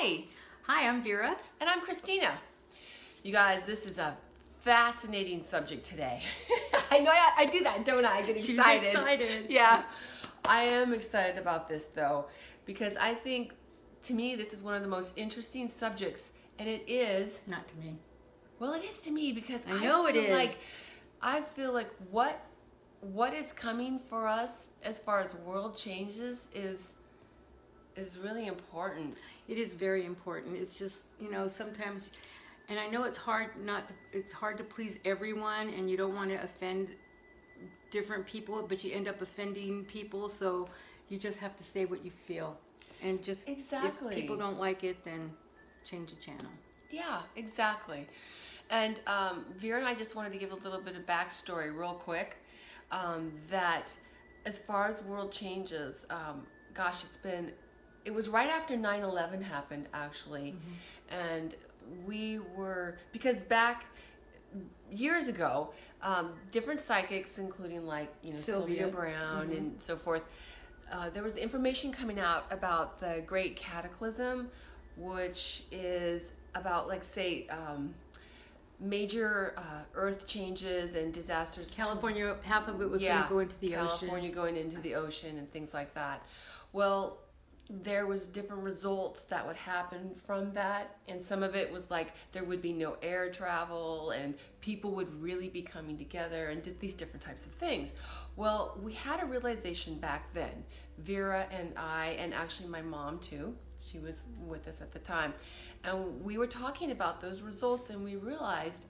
Hi. Hi, I'm Vera. And I'm Christina. You guys, this is a fascinating subject today. I know I do that, don't I? I get excited. She's excited. Yeah. I am excited about this though, because I think to me this is one of the most interesting subjects, and it is. Not to me. Well, it is to me because I know it is. I feel like what is coming for us as far as world changes is really important. It is very important. It's just, sometimes, and I know it's hard to please everyone, and you don't want to offend different people, but you end up offending people, so you just have to say what you feel. And just, Exactly. if people don't like it, then change the channel. Yeah, exactly. And Vera and I just wanted to give a little bit of backstory real quick, that as far as world changes, gosh, it was right after 9/11 happened, actually. And because back years ago, different psychics, including Sylvia Brown and so forth, there was information coming out about the Great Cataclysm, which is about, major earth changes and disasters. California, half of it was going to go into the ocean. California going into the ocean and things like that. Well, there was different results that would happen from that, and some of it was like there would be no air travel and people would really be coming together and did these different types of things. Well, we had a realization back then, Vera and I, and actually my mom too, she was with us at the time, and we were talking about those results, and we realized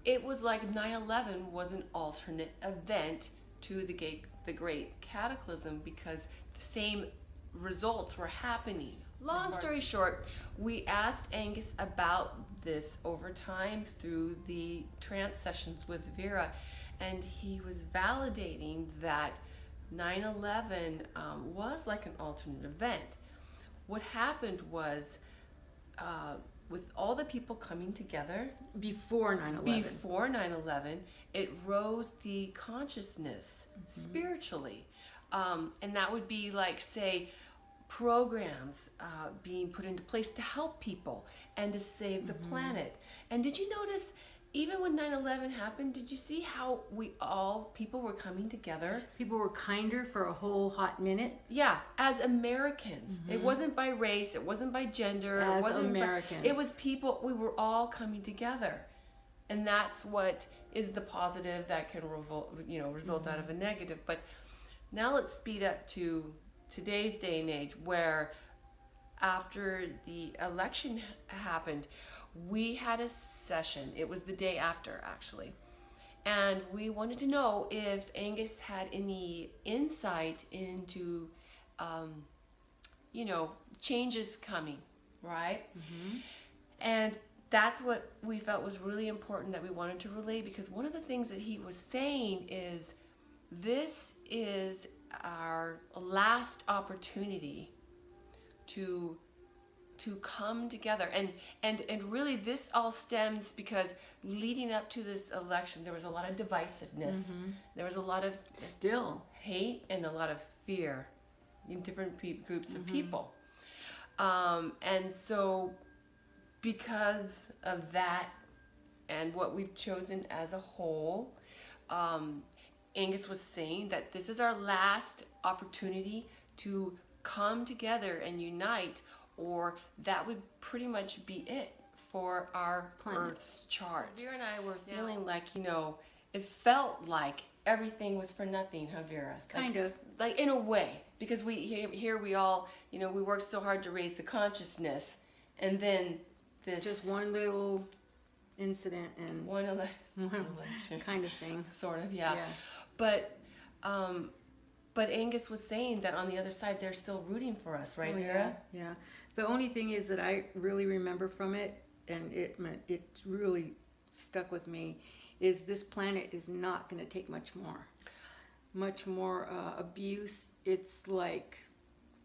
it was like 9/11 was an alternate event to the Great Cataclysm, because the same results were happening. Long story short, we asked Angus about this over time through the trance sessions with Vera, and he was validating that 9/11 was like an alternate event. What happened was, with all the people coming together Before 9/11. it rose the consciousness spiritually. And that would be like, say, programs being put into place to help people and to save the planet. And did you notice, even when 9/11 happened, did you see how people were coming together? People were kinder for a whole hot minute. Yeah, as Americans. It wasn't by race, it wasn't by gender. As it wasn't Americans. It was people, we were all coming together. And that's what is the positive that can result out of a negative. But now let's speed up to today's day and age, where after the election happened, we had a session. It was the day after, actually. And we wanted to know if Angus had any insight into, changes coming, right? And that's what we felt was really important, that we wanted to relay, because one of the things that he was saying is, this is our last opportunity to come together, and really this all stems because leading up to this election there was a lot of divisiveness. There was a lot of hate and a lot of fear in different groups of people, and so because of that and what we've chosen as a whole, Angus was saying that this is our last opportunity to come together and unite, or that would pretty much be it for our Earth's chart. Vera and I were feeling like, it felt like everything was for nothing, huh, Vera? Kind of. Like, in a way, because we all, we worked so hard to raise the consciousness, and then this... Just one little incident and... One election. Kind of thing. Sort of, yeah. But Angus was saying that on the other side, they're still rooting for us, right, Vera? Yeah. The only thing is that I really remember from it, and it really stuck with me, is this planet is not going to take much more abuse. It's like,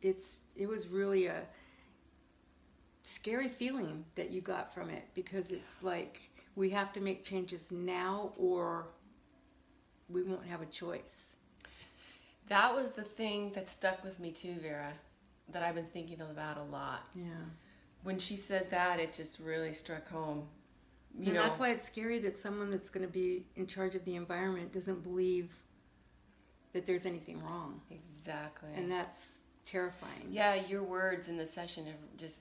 it was really a scary feeling that you got from it, because it's like, we have to make changes now or we won't have a choice. That was the thing that stuck with me too, Vera. that I've been thinking about a lot. Yeah. When she said that, it just really struck home. And that's why it's scary that someone that's going to be in charge of the environment doesn't believe that there's anything wrong. Exactly. And that's terrifying. Yeah, your words in the session have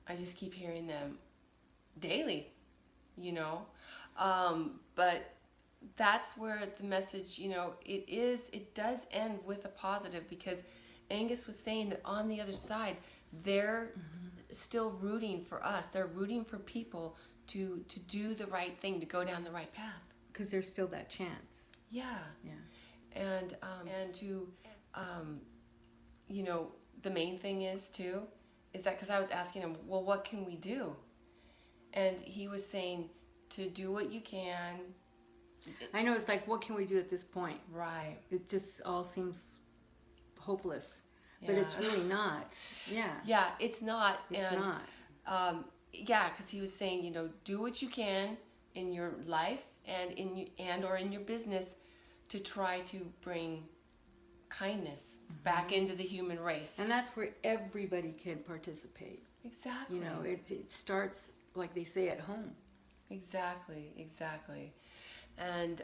I just keep hearing them daily, But that's where the message, it does end with a positive, because Angus was saying that on the other side, they're still rooting for us. They're rooting for people to do the right thing, to go down the right path. Because there's still that chance. Yeah. Yeah. And to, the main thing is that because I was asking him, well, what can we do? And he was saying to do what you can. I know, it's like, what can we do at this point? Right. It just all seems hopeless. Yeah. But it's really not. Yeah. Yeah, it's not. It's not. Yeah, because he was saying, do what you can in your life and or in your business to try to bring kindness back into the human race. And that's where everybody can participate. Exactly. It starts, like they say, at home. Exactly. And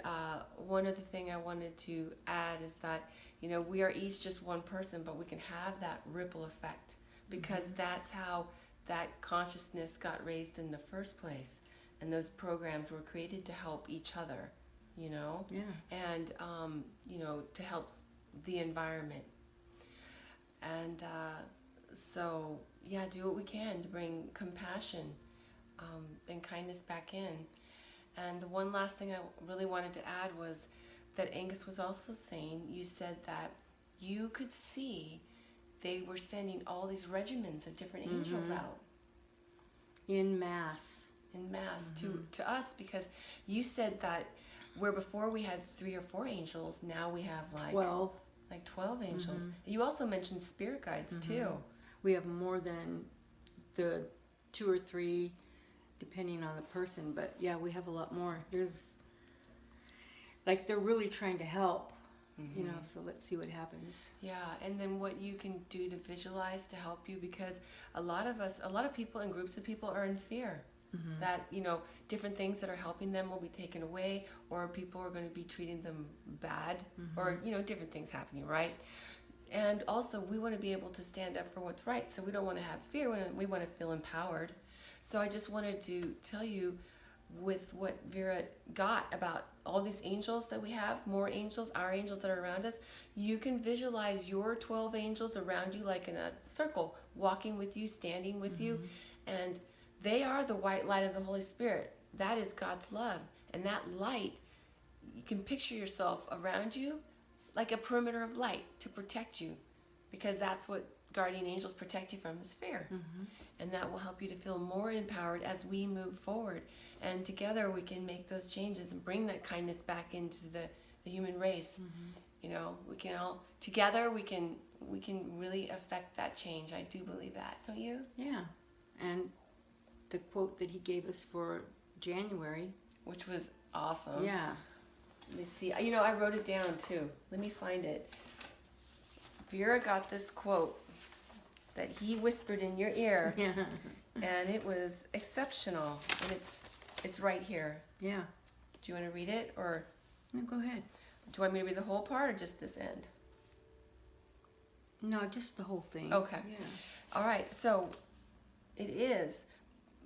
one other thing I wanted to add is that, we are each just one person, but we can have that ripple effect, because that's how that consciousness got raised in the first place. And those programs were created to help each other, Yeah. and, to help the environment. And so, yeah, do what we can to bring compassion and kindness back in. And the one last thing I really wanted to add was that Angus was also saying, you said that you could see they were sending all these regimens of different angels out. In mass. To us, because you said that where before we had 3 or 4 angels, now we have 12 angels. You also mentioned spirit guides too. We have more than the 2 or 3, depending on the person, but yeah, we have a lot more. There's, they're really trying to help, so let's see what happens. Yeah, and then what you can do to visualize to help you, because a lot of people and groups of people are in fear that, different things that are helping them will be taken away, or people are going to be treating them bad, or, different things happening, right? And also, we want to be able to stand up for what's right, so we don't want to have fear, we want to feel empowered. So I just wanted to tell you, with what Vera got about all these angels that we have, more angels, our angels that are around us, you can visualize your 12 angels around you like in a circle, walking with you, standing with you, and they are the white light of the Holy Spirit. That is God's love. And that light, you can picture yourself around you like a perimeter of light to protect you, because that's what guardian angels protect you from, is fear. And that will help you to feel more empowered as we move forward. And together we can make those changes and bring that kindness back into the human race. We can all, together we can really affect that change. I do believe that, don't you? Yeah. And the quote that he gave us for January, which was awesome. Yeah. Let me see. I wrote it down too. Let me find it. Vera got this quote that he whispered in your ear, and it was exceptional. And it's right here. Yeah. Do you want to read it, or? No, go ahead. Do you want me to read the whole part, or just this end? No, just the whole thing. Okay. Yeah. All right. So it is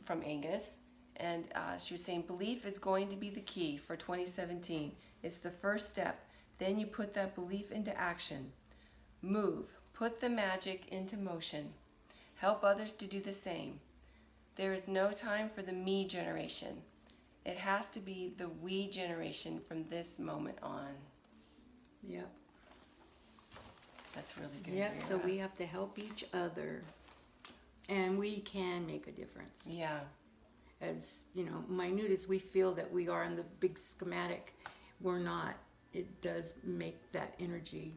from Angus, and she was saying belief is going to be the key for 2017. It's the first step. Then you put that belief into action. Move. Put the magic into motion. Help others to do the same. There is no time for the me generation. It has to be the we generation from this moment on. Yep. That's really good. Yep, Vera. so we have to help each other, and we can make a difference. Yeah. As, minute as we feel that we are in the big schematic, we're not. It does make that energy,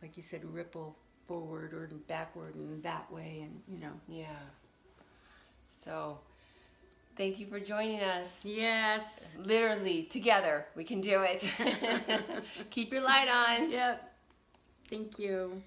like you said, ripple forward or backward and that way, and, Yeah. So, thank you for joining us. Yes. Literally, together, we can do it. Keep your light on. Yep. Thank you.